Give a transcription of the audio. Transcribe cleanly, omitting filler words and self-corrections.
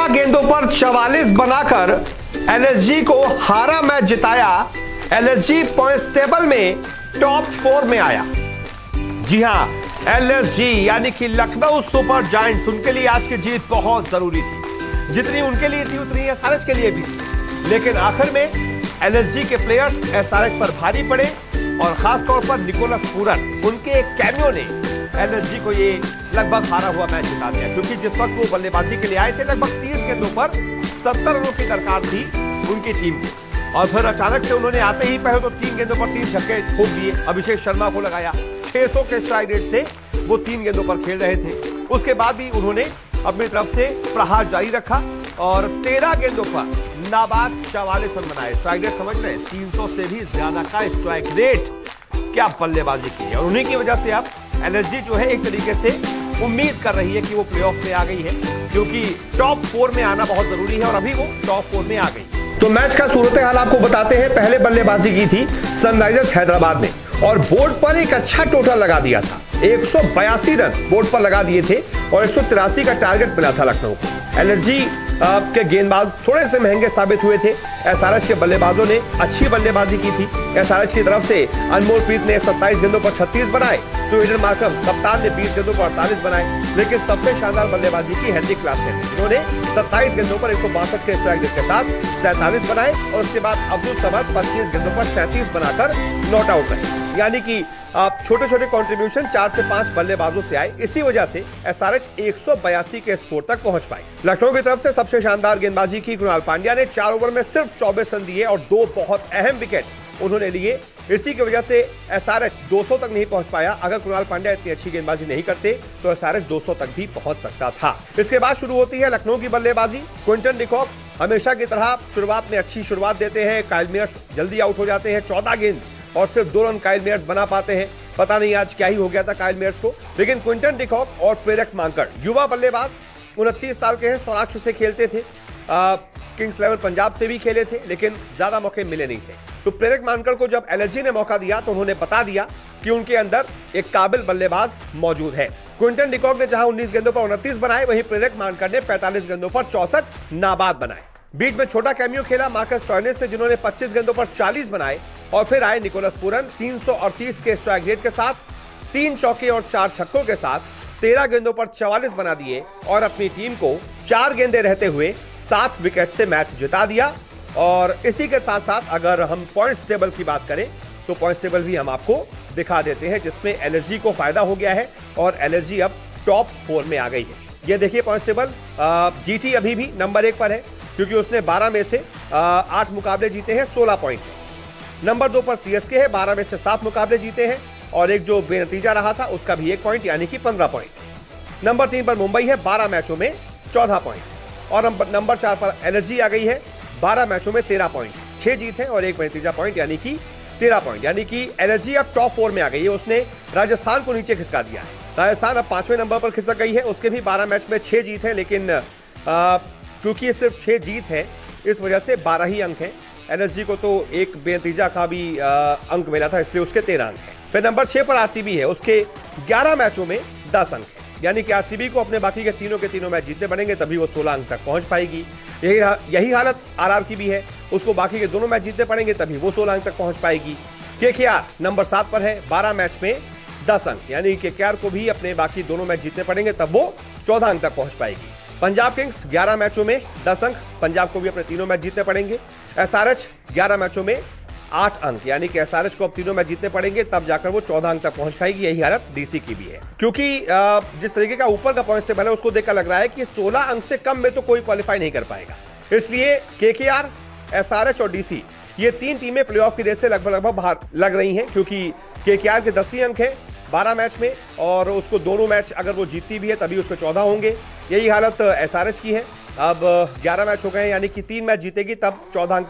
13 गेंदों पर 44 बनाकर एलएसजी को हारा मैच जिताया। एलएसजी पॉइंट्स टेबल में टॉप 4 में आया। जी हां, एलएसजी यानी कि लखनऊ सुपर जायंट्स, उनके लिए आज की जीत बहुत जरूरी थी। जितनी उनके लिए थी उतनी एसआरएच के लिए भी थी, लेकिन आखिर में एलएसजी के प्लेयर्स एसआरएच पर भारी पड़े और खासतौर पर निकोलस पूरन, उनके एक कैमियो ने एलएसजी को ये लगभग हारा हुआ मैच जिता दिया। क्योंकि जिस वक्त वो बल्लेबाजी के लिए आए थे, लगभग 30 गेंदों पर 70 रनों की दरकार थी उनकी टीम को, और फिर अचानक से उन्होंने आते ही पहले तो 3 गेंदों पर 3 छक्के ठोक दिए। अभिषेक शर्मा को लगाया 600 के स्ट्राइक रेट से, वो 3 गेंदों पर खेल रहे थे। उसके बाद भी उन्होंने अपनी तरफ से प्रहार जारी रखा और 13 गेंदों पर नाबाद 44 रन बनाए। स्ट्राइक रेट समझ रहे हैं, 300 से भी ज्यादा का स्ट्राइक रेट। क्या बल्लेबाजी की है, और उन्हीं की वजह से अब एलएसजी जो है एक तरीके से उम्मीद कर रही है कि वो प्लेऑफ में आ गई है, क्योंकि टॉप 4 में आना बहुत जरूरी है और अभी वो टॉप 4 में आ गई। तो मैच का सूरत हाल आपको बताते हैं। पहले बल्लेबाजी की थी सनराइजर्स हैदराबाद ने और बोर्ड पर एक अच्छा टोटल लगा दिया था। 182 रन बोर्ड पर लगा दिए थे और 183 का टारगेट मिला था लखनऊ को। एलएसजी के गेंदबाज थोड़े से महंगे साबित हुए थे। एसआरएच के बल्लेबाजों ने अच्छी बल्लेबाजी की थी। एसआरएच की तरफ से अनमोल प्रीत ने 27 गेंदों पर 36 बनाए, तो ईडन मार्कम कप्तान ने 20 गेंदों पर 48 बनाए। लेकिन सबसे शानदार बल्लेबाजी की हेनरी क्लासेन ने, जिन्होंने 27 गेंदों पर 162 के स्ट्राइक रेट के साथ 47 बनाए, और उसके बाद अब्दुल समद 25 गेंदों पर 37 बनाकर नॉट आउट रहे। यानी कि छोटे छोटे कंट्रीब्यूशन 4 से 5 बल्लेबाजों से आए। इसी वजह से एसआरएच 182 के स्कोर तक पहुंच पाई। लखनऊ की तरफ से सबसे शानदार गेंदबाजी की कृणाल पांड्या ने। 4 ओवर में सिर्फ 24 रन दिए और 2 बहुत अहम विकेट उन्होंने लिए। इसी की वजह से एसआरएच 200 तक नहीं पहुंच पाया। अगर कृणाल पांड्या इतनी अच्छी गेंदबाजी नहीं करते तो एसआरएच 200 तक भी पहुंच सकता था। इसके बाद शुरू होती है लखनऊ की बल्लेबाजी। क्विंटन डिकॉक हमेशा की तरह शुरुआत में अच्छी शुरुआत देते हैं। काइल मेयर्स जल्दी आउट हो जाते हैं। 14 गेंद और सिर्फ 2 रन काइल मेयर्स बना पाते हैं। पता नहीं आज क्या ही हो गया था काइल मेयर्स को। लेकिन क्विंटन डिकॉक और प्रेरक मांकड़, युवा बल्लेबाज, 29 साल के हैं, सौराष्ट्र से खेलते थे, किंग्स इलेवन पंजाब से भी खेले थे, लेकिन ज्यादा मौके मिले नहीं थे। तो प्रेरक मांकड़ को जब एलएसजी ने मौका दिया तो उन्होंने बता दिया कि उनके अंदर एक काबिल बल्लेबाज मौजूद है। क्विंटन डिकॉक ने जहां 19 गेंदों पर 29 बनाए, वहीं प्रेरक मांकड़ ने 45 गेंदों पर 64 नाबाद बनाए। बीच में छोटा कैमियो खेला मार्कस टॉयनेस ने, जिन्होंने 25 गेंदों पर 40 बनाए, और फिर आए निकोलस पूरन 338 के स्ट्राइक रेट के साथ, 3 चौके और 4 छक्कों के साथ 13 गेंदों पर 44 बना दिए और अपनी टीम को 4 गेंदे रहते हुए 7 विकेट से मैच जिता दिया। और इसी के साथ साथ अगर हम पॉइंट्स टेबल की बात करें तो पॉइंट्स टेबल भी हम आपको दिखा देते हैं, जिसमें एलएसजी को फायदा हो गया है और एलएसजी अब टॉप 4 में आ गई है। ये देखिए पॉइंट्स टेबल। जीटी अभी भी नंबर 1 पर है, क्योंकि उसने 12 में से 8 मुकाबले जीते हैं, 16 पॉइंट। नंबर 2 पर सीएसके है, 12 में से 7 मुकाबले जीते हैं, और एक जो बेनतीजा रहा था उसका भी 1 पॉइंट, यानी कि 15 पॉइंट। नंबर 3 पर मुंबई है, 12 मैचों में 14 पॉइंट, और नंबर 4 पर एलएसजी आ गई है, 12 मैचों में 13 पॉइंट, 6 जीत है और 1 बेनतीजा पॉइंट, यानी कि 13 पॉइंट। यानी कि एलएसजी अब टॉप 4 में आ गई है। उसने राजस्थान को नीचे खिसका दिया है। राजस्थान अब 5वें नंबर पर खिसक गई है। उसके भी 12 मैच में 6 जीत है, लेकिन क्योंकि सिर्फ 6 जीत है, इस वजह से 12 ही अंक हैं। एलएसजी को तो एक बेनतीजा का भी अंक मिला था, इसलिए उसके 13 अंक हैं। फिर नंबर 6 पर आरसीबी है, उसके 11 मैचों में 10 अंक है। यानी कि आरसीबी को अपने बाकी के तीनों मैच जीतने पड़ेंगे, तभी वो 16 अंक तक पहुंच पाएगी। यही हालत आरआर की भी है, उसको बाकी के दोनों मैच जीतने पड़ेंगे, तभी वो 16 अंक तक पहुंच पाएगी। केकेआर नंबर 7 पर है, 12 मैच में 10 अंक, यानी केकेआर को भी अपने बाकी दोनों मैच जीतने पड़ेंगे, तब वो 14 अंक तक पहुंच पाएगी। पंजाब किंग्स 11 मैचों में 10 अंक, पंजाब को भी अपने तीनों मैच जीतने पड़ेंगे। एसआरएच 11 मैचों में 8 अंक, यानी कि एसआरएच को अब तीनों मैच जीतने पड़ेंगे, तब जाकर वो 14 अंक तक पहुंच पाएगी। यही हालत डीसी की भी है, क्योंकि जिस तरीके का ऊपर का पॉइंट टेबल है, उसको देखकर लग रहा है कि 16 अंक से कम में तो कोई क्वालिफाई नहीं कर पाएगा। इसलिए केकेआर, एसआरएच और डीसी, ये 3 टीमें प्लेऑफ की रेस से लगभग बाहर लग रही हैं, क्योंकि केकेआर के 10 ही अंक है 12 मैच में, और उसको दोनों मैच अगर वो जीतती भी है तभी उसके 14 होंगे। यही हालत एसआरएच की है। अब 11 मैच हो गए, यानी कि 3 मैच जीतेगी तब 14 अंक